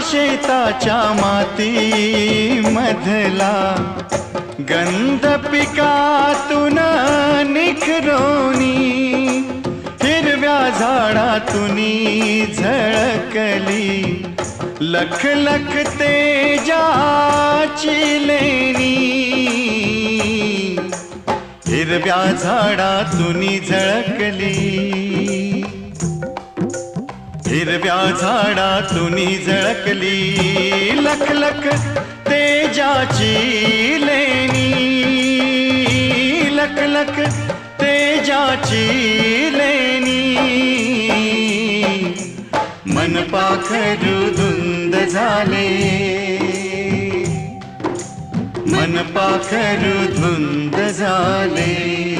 शेताच्या माती मधला गंध पिकातून निखरोनी हिरव्या झाडातूनी झळकली लख लख तेजाची लेणी हिरव्या झाडातूनी झळकली हिरव्या झाडातूनी झळकली लख लख तेजाची लेणी लख लख तेजाची लेणी मन पाखरू धुंद झाले मन पाखरू धुंद झाले